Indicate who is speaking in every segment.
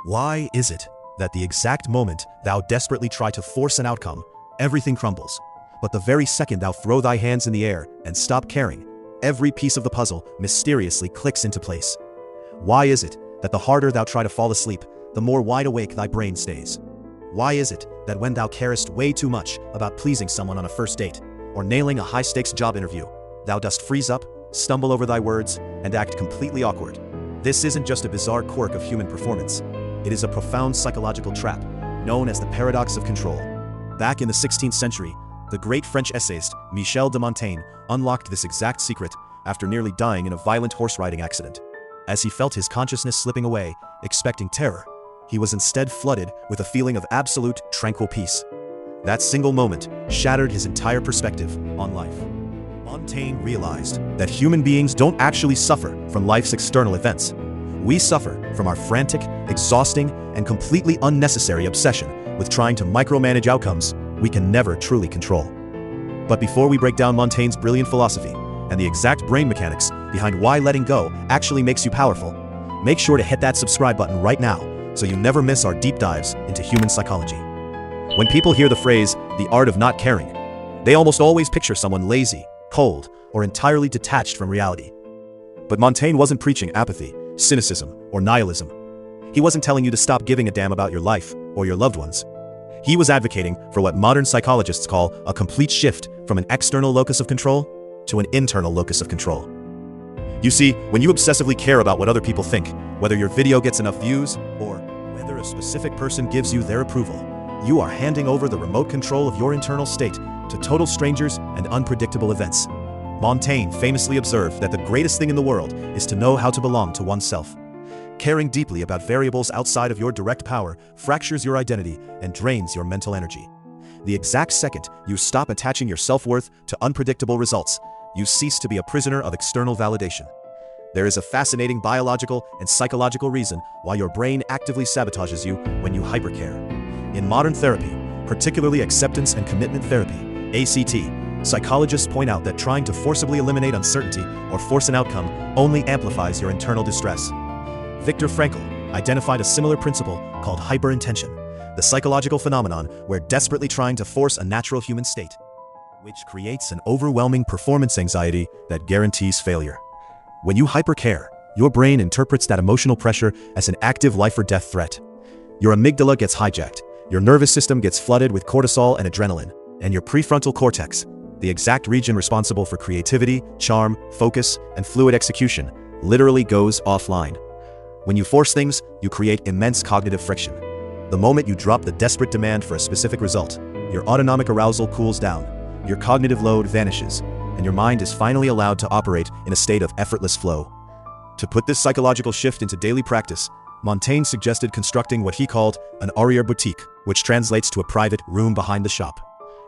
Speaker 1: Why is it that the exact moment thou desperately try to force an outcome, everything crumbles, but the very second thou throw thy hands in the air and stop caring, every piece of the puzzle mysteriously clicks into place? Why is it that the harder thou try to fall asleep, the more wide awake thy brain stays? Why is it that when thou carest way too much about pleasing someone on a first date, or nailing a high-stakes job interview, thou dost freeze up, stumble over thy words, and act completely awkward? This isn't just a bizarre quirk of human performance. It is a profound psychological trap, known as the paradox of control. Back in the 16th century, the great French essayist Michel de Montaigne unlocked this exact secret after nearly dying in a violent horse-riding accident. As he felt his consciousness slipping away, expecting terror, he was instead flooded with a feeling of absolute, tranquil peace. That single moment shattered his entire perspective on life. Montaigne realized that human beings don't actually suffer from life's external events. We suffer from our frantic, exhausting, and completely unnecessary obsession with trying to micromanage outcomes we can never truly control. But before we break down Montaigne's brilliant philosophy and the exact brain mechanics behind why letting go actually makes you powerful, make sure to hit that subscribe button right now so you never miss our deep dives into human psychology. When people hear the phrase, the art of not caring, they almost always picture someone lazy, cold, or entirely detached from reality. But Montaigne wasn't preaching apathy, cynicism, or nihilism. He wasn't telling you to stop giving a damn about your life or your loved ones. He was advocating for what modern psychologists call a complete shift from an external locus of control to an internal locus of control. You see, when you obsessively care about what other people think, whether your video gets enough views or whether a specific person gives you their approval, you are handing over the remote control of your internal state to total strangers and unpredictable events. Montaigne famously observed that the greatest thing in the world is to know how to belong to oneself. Caring deeply about variables outside of your direct power fractures your identity and drains your mental energy. The exact second you stop attaching your self-worth to unpredictable results, you cease to be a prisoner of external validation. There is a fascinating biological and psychological reason why your brain actively sabotages you when you hypercare. In modern therapy, particularly acceptance and commitment therapy, ACT, psychologists point out that trying to forcibly eliminate uncertainty or force an outcome only amplifies your internal distress. Viktor Frankl identified a similar principle called hyperintention, the psychological phenomenon where desperately trying to force a natural human state, which creates an overwhelming performance anxiety that guarantees failure. When you hypercare, your brain interprets that emotional pressure as an active life or death threat. Your amygdala gets hijacked, your nervous system gets flooded with cortisol and adrenaline, and your prefrontal cortex, the exact region responsible for creativity, charm, focus, and fluid execution, literally goes offline. When you force things, you create immense cognitive friction. The moment you drop the desperate demand for a specific result, your autonomic arousal cools down, your cognitive load vanishes, and your mind is finally allowed to operate in a state of effortless flow. To put this psychological shift into daily practice, Montaigne suggested constructing what he called an arrière-boutique, which translates to a private room behind the shop.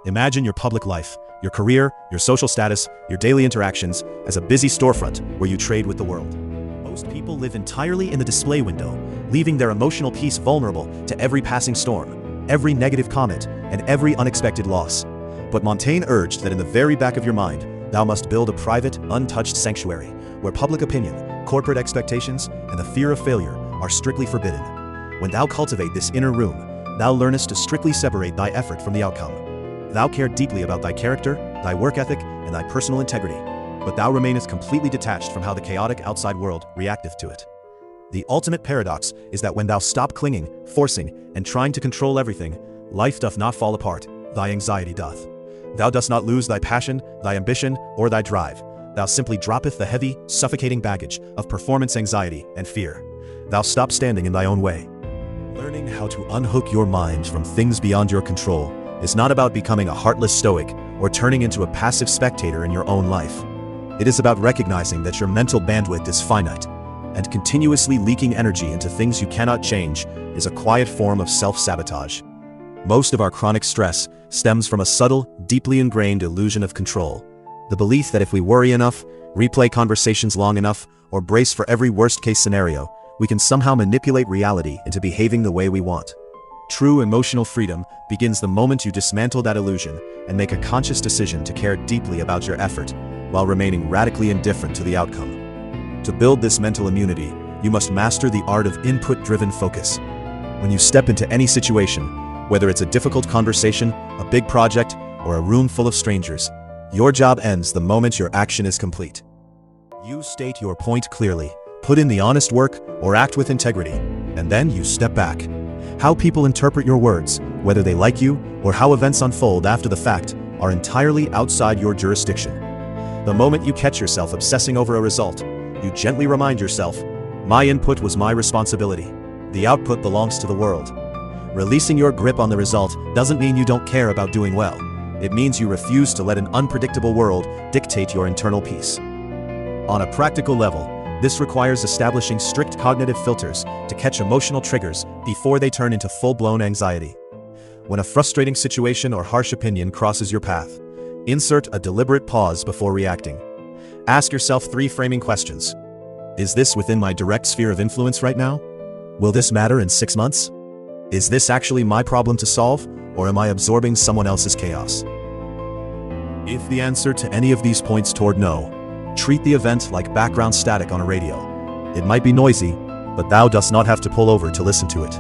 Speaker 1: Imagine your public life, your career, your social status, your daily interactions as a busy storefront where you trade with the world. Most people live entirely in the display window, leaving their emotional peace vulnerable to every passing storm, every negative comment, and every unexpected loss. But Montaigne urged that in the very back of your mind, thou must build a private, untouched sanctuary where public opinion, corporate expectations, and the fear of failure are strictly forbidden. When thou cultivate this inner room, thou learnest to strictly separate thy effort from the outcome. Thou care deeply about thy character, thy work ethic, and thy personal integrity, but thou remainest completely detached from how the chaotic outside world reacteth to it. The ultimate paradox is that when thou stop clinging, forcing, and trying to control everything, life doth not fall apart, thy anxiety doth. Thou dost not lose thy passion, thy ambition, or thy drive. Thou simply droppeth the heavy, suffocating baggage of performance anxiety and fear. Thou stop standing in thy own way. Learning how to unhook your mind from things beyond your control is not about becoming a heartless stoic or turning into a passive spectator in your own life. It is about recognizing that your mental bandwidth is finite, and continuously leaking energy into things you cannot change is a quiet form of self-sabotage. Most of our chronic stress stems from a subtle, deeply ingrained illusion of control. The belief that if we worry enough, replay conversations long enough, or brace for every worst-case scenario, we can somehow manipulate reality into behaving the way we want. True emotional freedom begins the moment you dismantle that illusion and make a conscious decision to care deeply about your effort while remaining radically indifferent to the outcome. To build this mental immunity, you must master the art of input-driven focus. When you step into any situation, whether it's a difficult conversation, a big project, or a room full of strangers, your job ends the moment your action is complete. You state your point clearly, put in the honest work, or act with integrity, and then you step back. How people interpret your words, whether they like you, or how events unfold after the fact, are entirely outside your jurisdiction. The moment you catch yourself obsessing over a result, you gently remind yourself, my input was my responsibility. The output belongs to the world. Releasing your grip on the result doesn't mean you don't care about doing well. It means you refuse to let an unpredictable world dictate your internal peace. On a practical level, this requires establishing strict cognitive filters to catch emotional triggers before they turn into full-blown anxiety. When a frustrating situation or harsh opinion crosses your path, insert a deliberate pause before reacting. Ask yourself 3 framing questions. Is this within my direct sphere of influence right now? Will this matter in 6 months? Is this actually my problem to solve, or am I absorbing someone else's chaos? If the answer to any of these points toward no, treat the event like background static on a radio. It might be noisy, but thou dost not have to pull over to listen to it.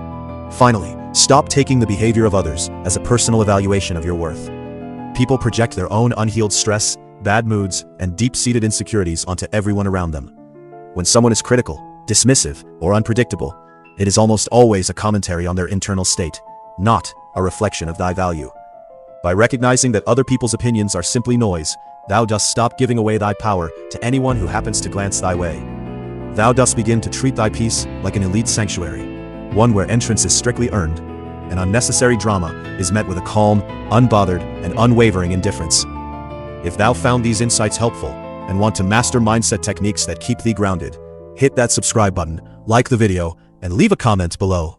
Speaker 1: Finally, stop taking the behavior of others as a personal evaluation of your worth. People project their own unhealed stress, bad moods, and deep-seated insecurities onto everyone around them. When someone is critical, dismissive, or unpredictable, it is almost always a commentary on their internal state, not a reflection of thy value. By recognizing that other people's opinions are simply noise, thou dost stop giving away thy power to anyone who happens to glance thy way. Thou dost begin to treat thy peace like an elite sanctuary, one where entrance is strictly earned, and unnecessary drama is met with a calm, unbothered, and unwavering indifference. If thou found these insights helpful and want to master mindset techniques that keep thee grounded, hit that subscribe button, like the video, and leave a comment below.